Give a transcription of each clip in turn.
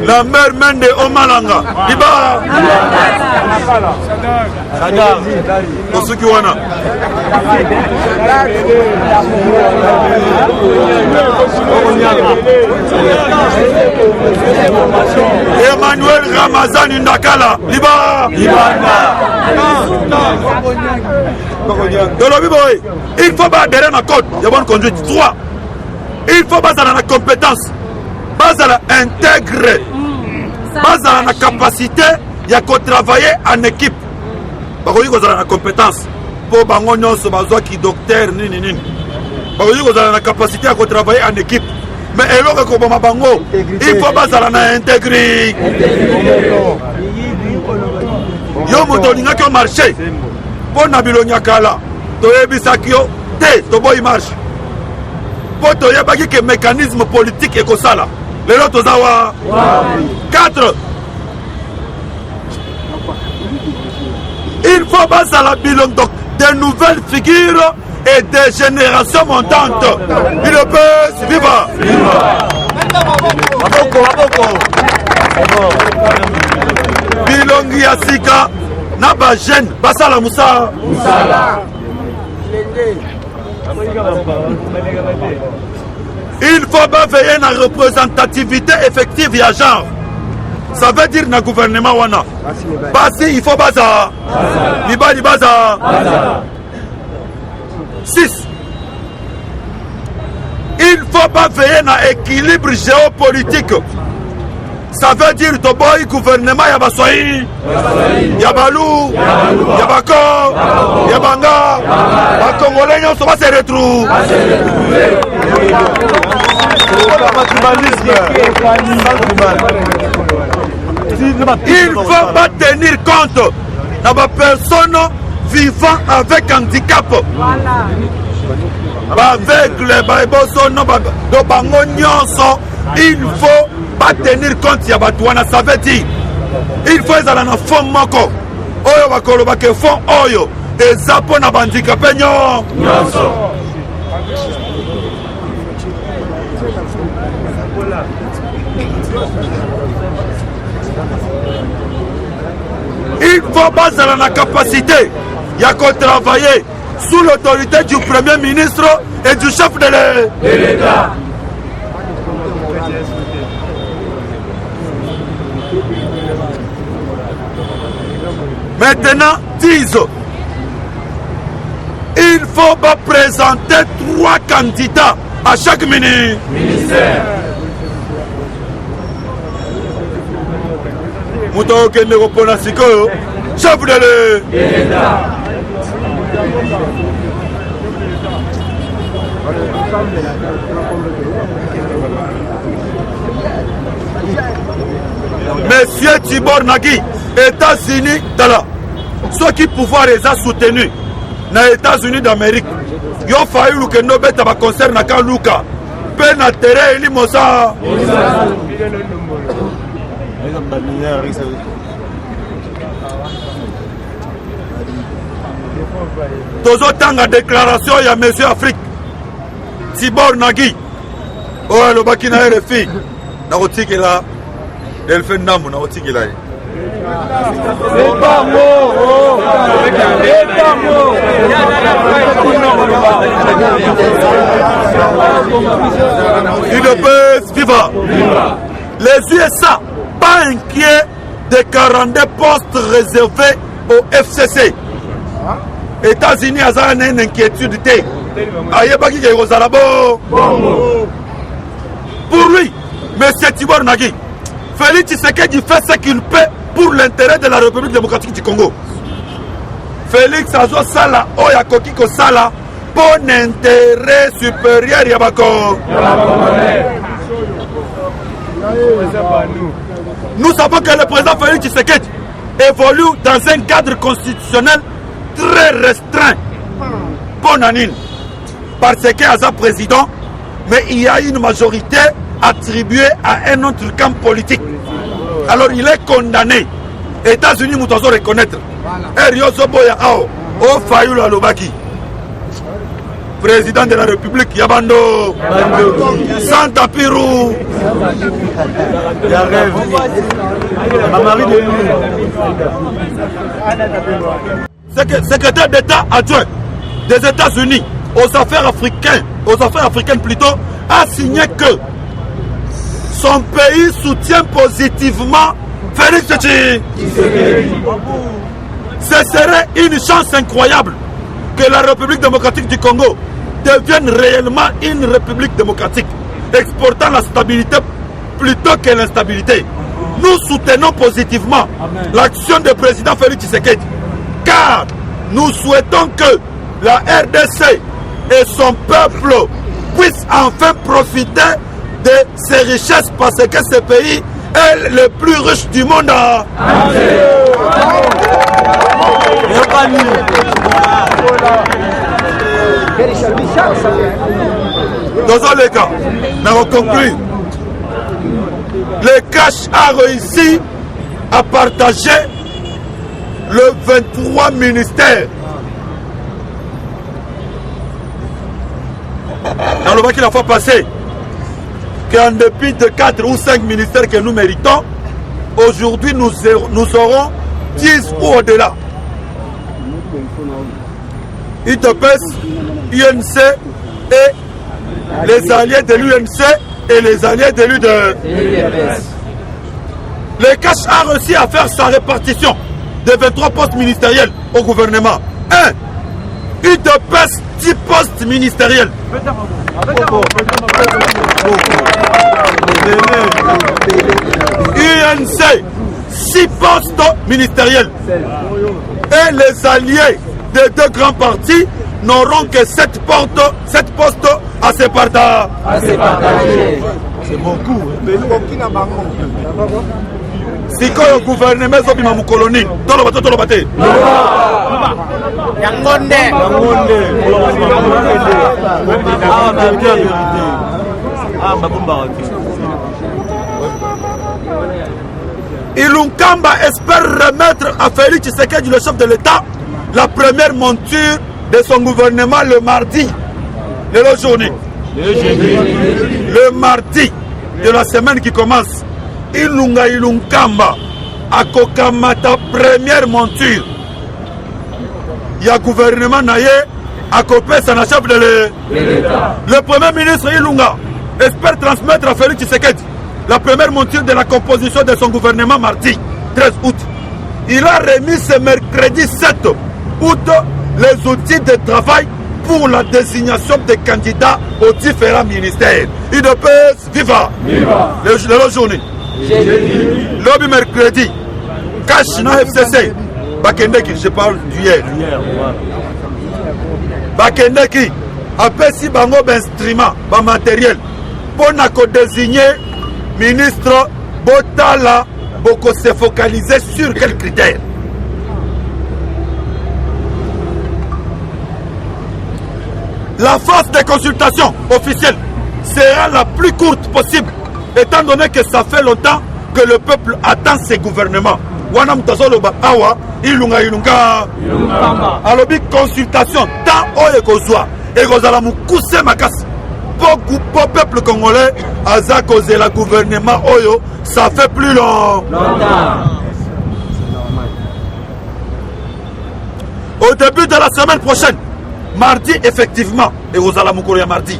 La mère Mende Omalanga. Iba. Sadar. Osuki wana. Emmanuel Ramazani Ndakala. Iba. Il faut adhérer à la code de bonne conduite. 3. Il faut baser la compétence. Baser la intégrer. Baser la capacité. Il y a qu'à travailler en équipe. Parce que vous avez la compétence. Pour bangonyon so bazo qui docteur nini nini. Parce que vous avez la capacité à travailler en équipe. Mais alors que comme bango, il faut baser la intégrer. Yo motolinga qui marché. Pour Nabilonia Kala, Toyebisakio, T, Toboy marche. Pour Toyebaki que mécanisme politique et Kosala. Les autres Zawa. 4. Il faut passer à la bilan de nouvelles figures et des générations montantes. Il peut vivre. Bilongi Asika. Naba jeune, Basala Moussa. Il faut pas veiller à la représentativité effective et à genre. Ça veut dire dans le gouvernement wana. Basi il faut baza. Libali baza. 6. Il faut pas veiller à l'équilibre géopolitique. Ça veut dire que le gouvernement Yabasoyi, Yabalou, Yabako, Yabanga, les Congolais ne va se retrouver. Il ne faut pas tenir compte de la personne vivant avec handicap. Aveugle, il faut pas tenir compte ya batouana. Ça veut dire il faut être dans fond moko oyo bakoloba ke fond oyo ezapo na bandicapé nyonso. Il faut baser la capacité ya travailler sous l'autorité du Premier ministre et du chef de l'État. Maintenant, 10. Il faut pas présenter 3 candidats à chaque ministère. Mouton qui ne répond à chef de l'État. Monsieur Tibor Nagui, États-Unis, ceux qui pouvoir les a soutenus dans les États-Unis d'Amérique, ils ont failli que nous bêtes à concert na Kaluka, peine à terre et limosa. Tous autant de déclaration, il y a Monsieur Afrique, Tibor Nagui, oh le Bakina et les filles, na rotiki là, elle fait namu na rotiki là. Il peut vivre. Les USA, pas inquiets des 42 postes réservés au FCC. États-Unis ont une inquiétude. Pour lui, M. Tibor Nagui, Félix Tshisekedi fait ce qu'il peut pour l'intérêt de la République démocratique du Congo. Félix Azo Sala, Oya Kokiko Sala, pour l'intérêt supérieur Yabako. Nous savons que le président Félix Tshisekedi évolue dans un cadre constitutionnel très restreint. Pour Nanine. Parce qu'il est un président, mais il y a une majorité attribuée à un autre camp politique. Alors il est condamné. États-Unis nous devons reconnaître. Erioso Boya Ao, O Fayulu Alobaki, président de la République Yabando, Santa Pirou. Secrétaire d'État adjoint des États-Unis aux affaires africaines plutôt, a signé que son pays soutient positivement Félix Tshisekedi. Ce serait une chance incroyable que la République démocratique du Congo devienne réellement une république démocratique, exportant la stabilité plutôt que l'instabilité. Nous soutenons positivement l'action du président Félix Tshisekedi, car nous souhaitons que la RDC et son peuple puissent enfin profiter de ses richesses parce que ce pays est le plus riche du monde. Dans les cas, nous concluons. Le cash a réussi à partager le 23 ministères. Dans le mois qu'il a fait passer, qu'en dépit de 4 ou 5 ministères que nous méritons, aujourd'hui nous aurons 10 ou au-delà. UDPS, UNC et les alliés de l'UNC et les alliés de l'UDPS. Le cash a réussi à faire sa répartition de 23 postes ministériels au gouvernement. 1. UDPS 10 postes ministériels. UNC 6 postes ministériels. Et les alliés des deux grands partis n'auront que 7 postes à se partager. C'est beaucoup. Si le gouvernement est en colonie, dans le bâtiment. Ilunkamba espère remettre à Félix Tshisekedi, le chef de l'État, la première monture de son gouvernement le mardi de la journée. Le mardi de la semaine qui commence, Ilunkamba a kokamata première monture. Il y a gouvernement naïe à copé sa chef de l'État. Le premier ministre Ilunga espère transmettre à Félix Tshisekedi la première monture de la composition de son gouvernement mardi 13 août. Il a remis ce mercredi 7 août les outils de travail pour la désignation des candidats aux différents ministères. UDPS, viva! La journée. Le mercredi, Kachina FCC, Bakendeki, je parle d'hier. Bakendeki, après si bango instrument, matériel, pour désigner ministre Botala, Boko se focaliser sur quels critères? La phase de consultation officielle sera la plus courte possible, étant donné que ça fait longtemps que le peuple attend ses gouvernements. Wana mutazoloba awa ilunga alobi consultation tant oye kozwa et kozala mukuse makasi pour peuple congolais aza kozela gouvernement oyo ça fait plus longtemps. Au début de la semaine prochaine, mardi effectivement, et kozala mukolo ya mardi,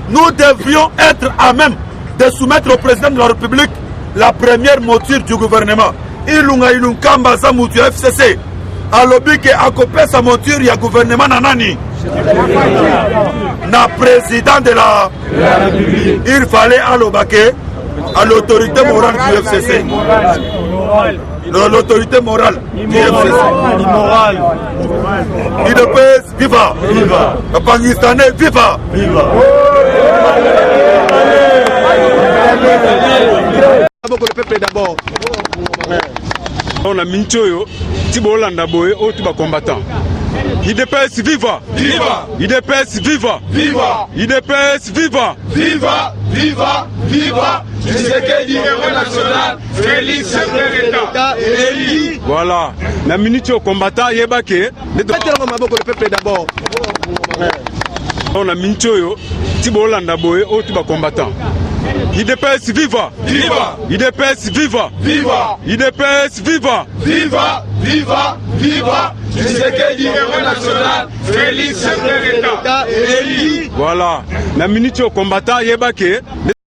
nous devrions être à même de soumettre au président de la République la première monture du gouvernement. Ilunkamba za mutu FCC alobi ke akopé sa monture ya gouvernement nanani na président de la République. Il fallait alobake à l'autorité morale du FCC. L'autorité morale du FCC. UDPS, viva! Le Pakistanais, viva! Le peuple d'abord. On a Minchoyo, Tibolanda Boé, Otuba combattant. IDPS viva! Viva! IDPS viva! Viva! IDPS viva! Viva! Viva! Viva! Tshisekedi héros national, Félix Tshisekedi. Voilà. La minute au combattant, Yebake. Le peuple d'abord. On a minchoyo, Tibolanda Boy, Otuba combattant. IDPS viva! Viva! IDPS viva! Viva! IDPS viva! Viva! Viva! Viva! Tshisekedi héros national, Félix Secrétaire d'État, élu. Voilà. La minute au combattant, Yebake.